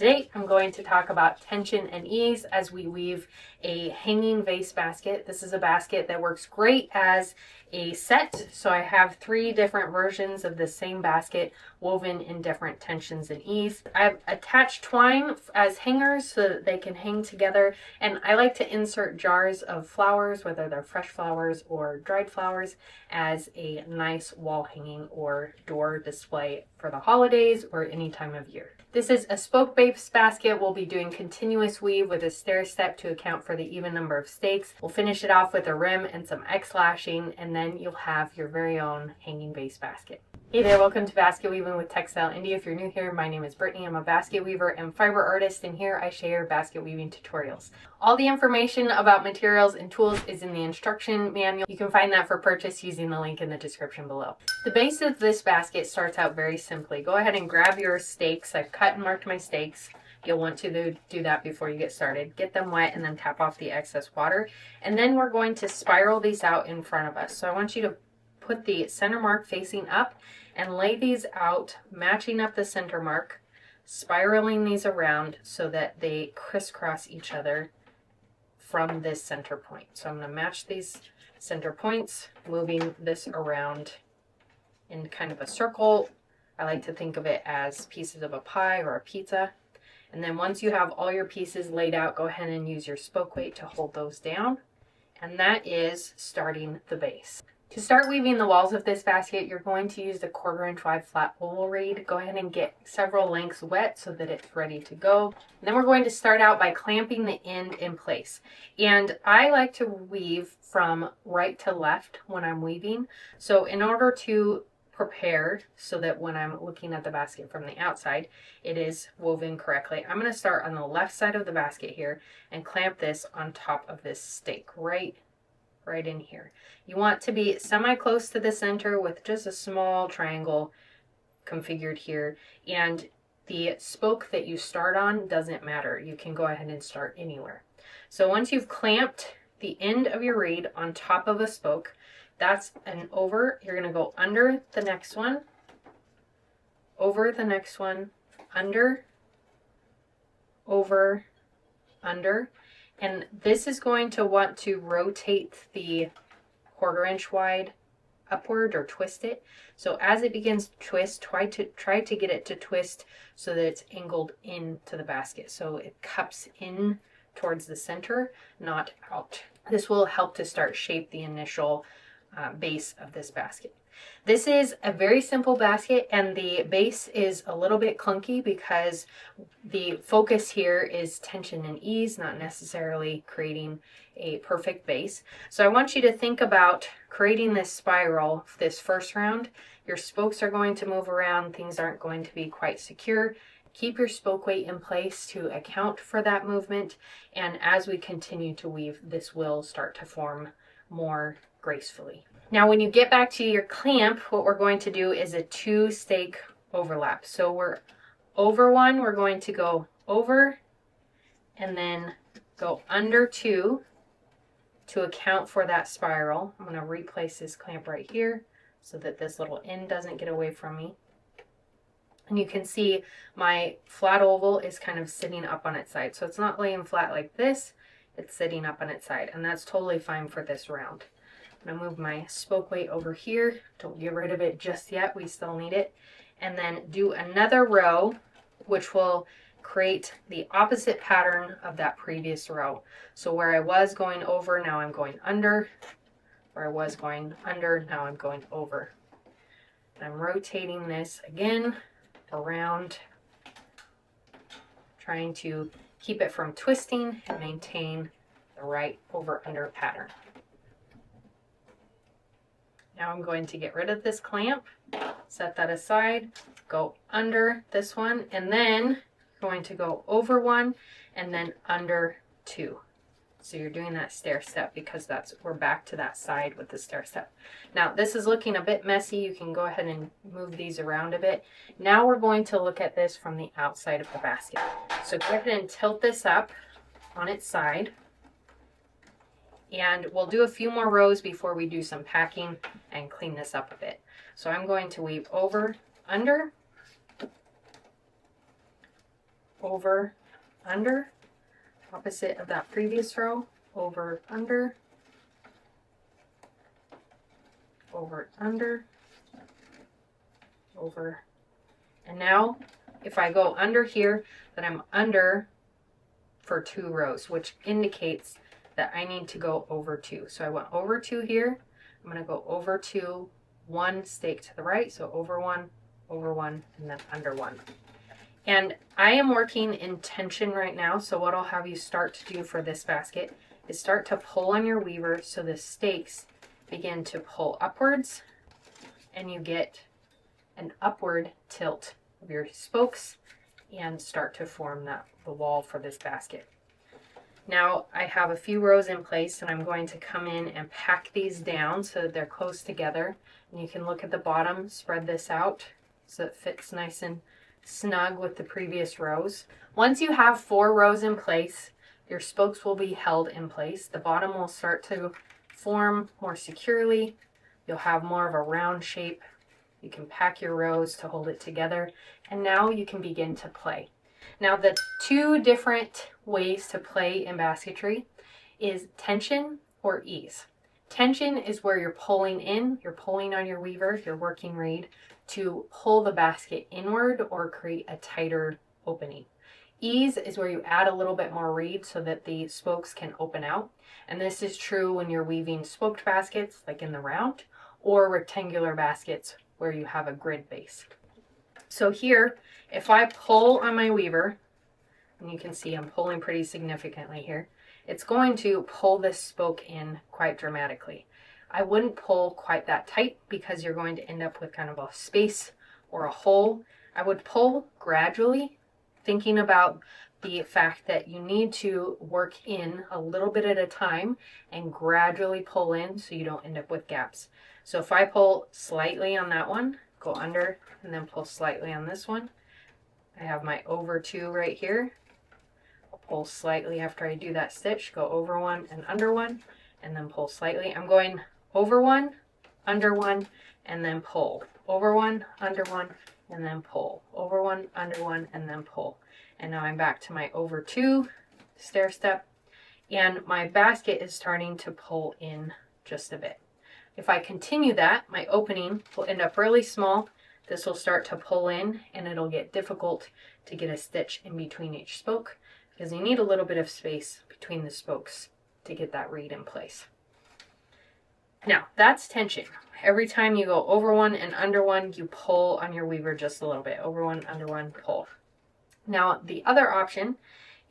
Today I'm going to talk about tension and ease as we weave a hanging vase basket. This is a basket that works great as a set. So I have 3 different versions of the same basket woven in different tensions and ease. I've attached twine as hangers so that they can hang together, and I like to insert jars of flowers, whether they're fresh flowers or dried flowers, as a nice wall hanging or door display for the holidays or any time of year. This is a spoke base basket. We'll be doing continuous weave with a stair step to account for the even number of stakes. We'll finish it off with a rim and some X-lashing, and then you'll have your very own hanging vase basket. Hey there, welcome to Basket Weaving with Textile Indie. If you're new here, my name is Brittany. I'm a basket weaver and fiber artist, and here I share basket weaving tutorials. All the information about materials and tools is in the instruction manual. You can find that for purchase using the link in the description below. The base of this basket starts out very simply. Go ahead and grab your stakes. I've cut and marked my stakes. You'll want to do that before you get started. Get them wet and then tap off the excess water. And then we're going to spiral these out in front of us. So I want you to put the center mark facing up and lay these out, matching up the center mark, spiraling these around so that they crisscross each other from this center point. So I'm going to match these center points, moving this around in kind of a circle. I like to think of it as pieces of a pie or a pizza. And then once you have all your pieces laid out, go ahead and use your spoke weight to hold those down. And that is starting the base. To start weaving the walls of this basket, you're going to use the 1/4 inch wide flat oval reed. Go ahead and get several lengths wet so that it's ready to go. And then we're going to start out by clamping the end in place. And I like to weave from right to left when I'm weaving. So in order to prepare so that when I'm looking at the basket from the outside, it is woven correctly, I'm going to start on the left side of the basket here and clamp this on top of this stake right in here. You want to be semi-close to the center with just a small triangle configured here, and the spoke that you start on doesn't matter. You can go ahead and start anywhere. So once you've clamped the end of your reed on top of a spoke, that's an over. You're going to go under the next one, over the next one, under, over, under. And this is going to want to rotate the 1/4 inch wide upward or twist it. So as it begins to twist, try to get it to twist so that it's angled into the basket. So it cups in towards the center, not out. This will help to start shape the initial base of this basket. This is a very simple basket, and the base is a little bit clunky because the focus here is tension and ease, not necessarily creating a perfect base. So I want you to think about creating this spiral this first round. Your spokes are going to move around. Things aren't going to be quite secure. Keep your spoke weight in place to account for that movement. And as we continue to weave, this will start to form more gracefully. Now when you get back to your clamp, what we're going to do is a 2 stake overlap. So we're over one, we're going to go over and then go under 2 to account for that spiral. I'm going to replace this clamp right here so that this little end doesn't get away from me. And you can see my flat oval is kind of sitting up on its side. So it's not laying flat like this, it's sitting up on its side, and that's totally fine for this round. I'm going to move my spoke weight over here. Don't get rid of it just yet. We still need it. And then do another row, which will create the opposite pattern of that previous row. So where I was going over, now I'm going under. Where I was going under, now I'm going over. And I'm rotating this again around, trying to keep it from twisting and maintain the right over-under pattern. Now I'm going to get rid of this clamp, set that aside, go under this one, and then going to go over one and then under 2. So you're doing that stair step because we're back to that side with the stair step. Now this is looking a bit messy. You can go ahead and move these around a bit. Now we're going to look at this from the outside of the basket. So go ahead and tilt this up on its side. And we'll do a few more rows before we do some packing and clean this up a bit. So I'm going to weave over, under, over, under, opposite of that previous row, over, under, over, under, over. And now if I go under here, then I'm under for 2 rows, which indicates that I need to go over 2. So I went over 2 here. I'm going to go over 2, 1 stake to the right, so over 1, and then under 1. And I am working in tension right now, so what I'll have you start to do for this basket is start to pull on your weaver so the stakes begin to pull upwards, and you get an upward tilt of your spokes and start to form the wall for this basket. Now I have a few rows in place, and I'm going to come in and pack these down so that they're close together. And you can look at the bottom, spread this out so it fits nice and snug with the previous rows. Once you have 4 rows in place, your spokes will be held in place. The bottom will start to form more securely. You'll have more of a round shape. You can pack your rows to hold it together, and now you can begin to play. Now the 2 different ways to play in basketry is tension or ease. Tension is where you're pulling in, you're pulling on your weaver, your working reed, to pull the basket inward or create a tighter opening. Ease is where you add a little bit more reed so that the spokes can open out. And this is true when you're weaving spoked baskets, like in the round, or rectangular baskets where you have a grid base. So here, if I pull on my weaver, and you can see I'm pulling pretty significantly here, it's going to pull this spoke in quite dramatically. I wouldn't pull quite that tight because you're going to end up with kind of a space or a hole. I would pull gradually, thinking about the fact that you need to work in a little bit at a time and gradually pull in so you don't end up with gaps. So if I pull slightly on that one, go under, and then pull slightly on this one, I have my over 2 right here. I'll pull slightly after I do that stitch, go over 1 and under 1, and then pull slightly. I'm going over 1, under 1, and then pull. Over 1, under 1, and then pull. Over 1, under 1, and then pull. And now I'm back to my over 2 stair step, and my basket is starting to pull in just a bit. If I continue that, my opening will end up really small. This will start to pull in, and it'll get difficult to get a stitch in between each spoke because you need a little bit of space between the spokes to get that reed in place. Now, that's tension. Every time you go over 1 and under 1, you pull on your weaver just a little bit. Over 1, under 1, pull. Now, the other option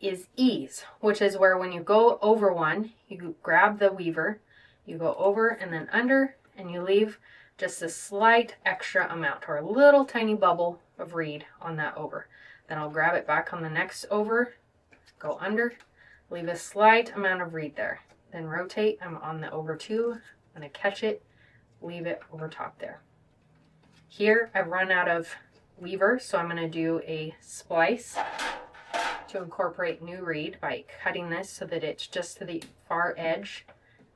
is ease, which is where when you go over 1, you grab the weaver, you go over and then under, and you leave just a slight extra amount or a little tiny bubble of reed on that over. Then I'll grab it back on the next over, go under, leave a slight amount of reed there. Then rotate, I'm on the over 2, I'm going to catch it, leave it over top there. Here I've run out of weaver, so I'm going to do a splice to incorporate new reed by cutting this so that it's just to the far edge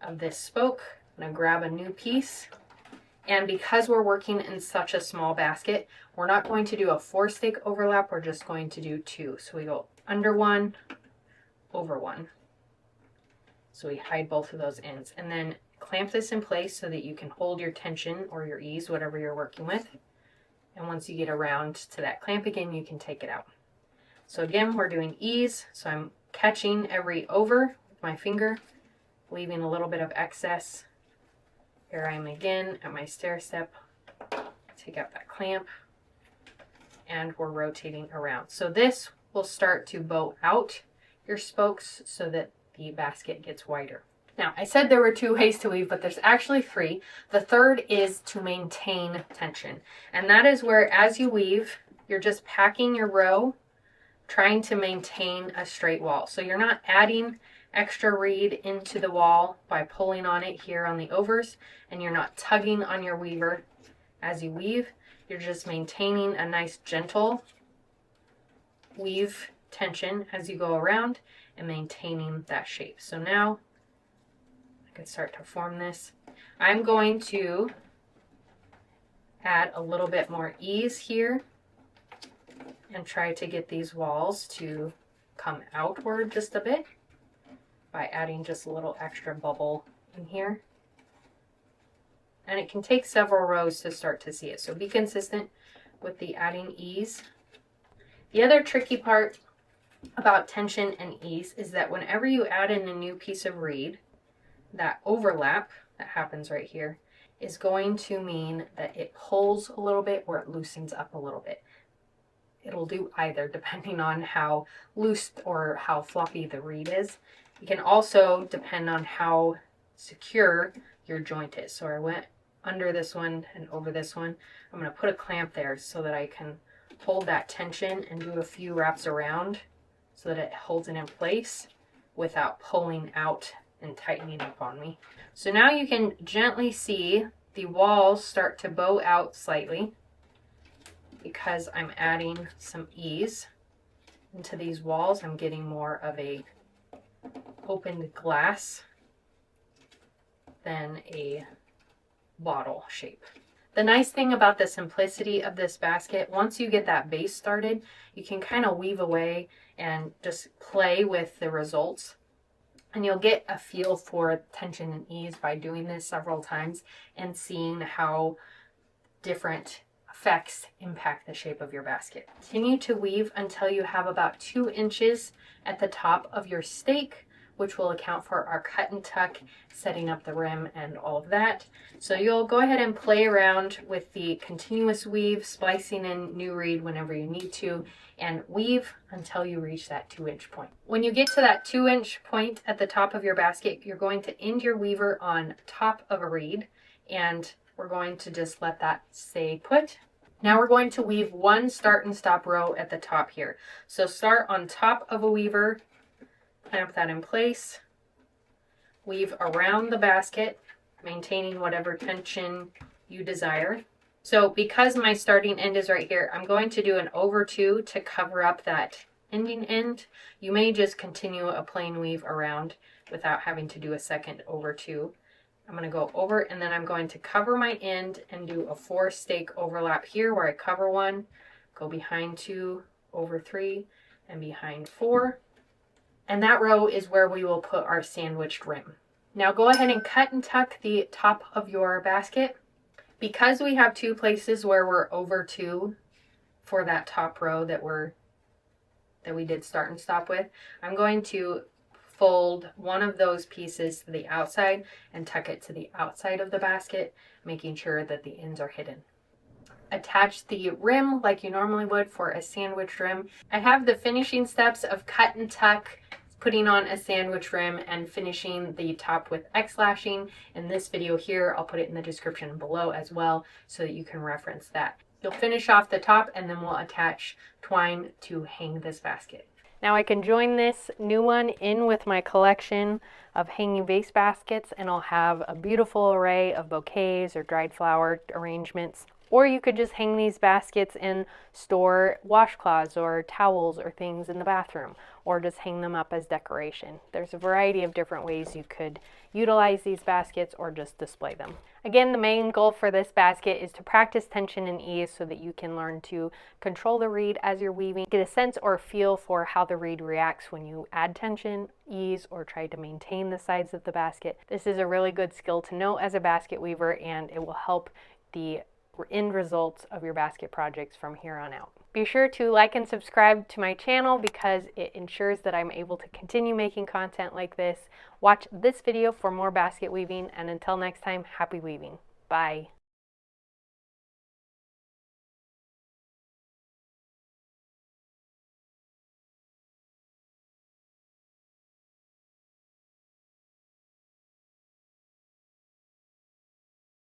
of this spoke. I'm going to grab a new piece, and because we're working in such a small basket, we're not going to do a 4 stake overlap, we're just going to do 2. So we go under 1, over 1. So we hide both of those ends, and then clamp this in place so that you can hold your tension or your ease, whatever you're working with. And once you get around to that clamp again, you can take it out. So again, we're doing ease, so I'm catching every over with my finger, leaving a little bit of excess. Here I am again at my stair step, take out that clamp, and we're rotating around. So this will start to bow out your spokes so that the basket gets wider. Now, I said there were 2 ways to weave, but there's actually 3. The third is to maintain tension. And that is where, as you weave, you're just packing your row, trying to maintain a straight wall. So you're not adding extra reed into the wall by pulling on it here on the overs, and you're not tugging on your weaver as you weave. You're just maintaining a nice gentle weave tension as you go around and maintaining that shape. So now I can start to form this. I'm going to add a little bit more ease here and try to get these walls to come outward just a bit by adding just a little extra bubble in here. And it can take several rows to start to see it, so be consistent with the adding ease. The other tricky part about tension and ease is that whenever you add in a new piece of reed, that overlap that happens right here is going to mean that it pulls a little bit or it loosens up a little bit. It'll do either depending on how loose or how floppy the reed is. It can also depend on how secure your joint is. So I went under this one and over this one. I'm going to put a clamp there so that I can hold that tension and do a few wraps around so that it holds it in place without pulling out and tightening up on me. So now you can gently see the walls start to bow out slightly because I'm adding some ease into these walls. I'm getting more of a opened glass than a bottle shape. The nice thing about the simplicity of this basket, once you get that base started, you can kind of weave away and just play with the results. And you'll get a feel for tension and ease by doing this several times and seeing how different effects impact the shape of your basket. Continue to weave until you have about 2 inches at the top of your stake, which will account for our cut and tuck, setting up the rim and all of that. So you'll go ahead and play around with the continuous weave, splicing in new reed whenever you need to, and weave until you reach that 2-inch point. When you get to that 2-inch point at the top of your basket, you're going to end your weaver on top of a reed, and we're going to just let that stay put. Now we're going to weave 1 start and stop row at the top here. So start on top of a weaver, clamp that in place, weave around the basket, maintaining whatever tension you desire. So because my starting end is right here, I'm going to do an over 2 to cover up that ending end. You may just continue a plain weave around without having to do a second over 2. I'm going to go over and then I'm going to cover my end and do a 4 stake overlap here where I cover 1, go behind 2, over 3, and behind 4. And that row is where we will put our sandwiched rim. Now go ahead and cut and tuck the top of your basket. Because we have 2 places where we're over 2 for that top row that we did start and stop with, I'm going to fold one of those pieces to the outside and tuck it to the outside of the basket, making sure that the ends are hidden. Attach the rim like you normally would for a sandwich rim. I have the finishing steps of cut and tuck, putting on a sandwich rim, and finishing the top with X-lashing in this video here. I'll put it in the description below as well so that you can reference that. You'll finish off the top and then we'll attach twine to hang this basket. Now I can join this new one in with my collection of hanging vase baskets and I'll have a beautiful array of bouquets or dried flower arrangements. Or you could just hang these baskets and store washcloths or towels or things in the bathroom, or just hang them up as decoration. There's a variety of different ways you could utilize these baskets or just display them. Again, the main goal for this basket is to practice tension and ease so that you can learn to control the reed as you're weaving, get a sense or feel for how the reed reacts when you add tension, ease, or try to maintain the sides of the basket. This is a really good skill to know as a basket weaver, and it will help the end results of your basket projects from here on out. Be sure to like and subscribe to my channel because it ensures that I'm able to continue making content like this. Watch this video for more basket weaving, and until next time, happy weaving. Bye.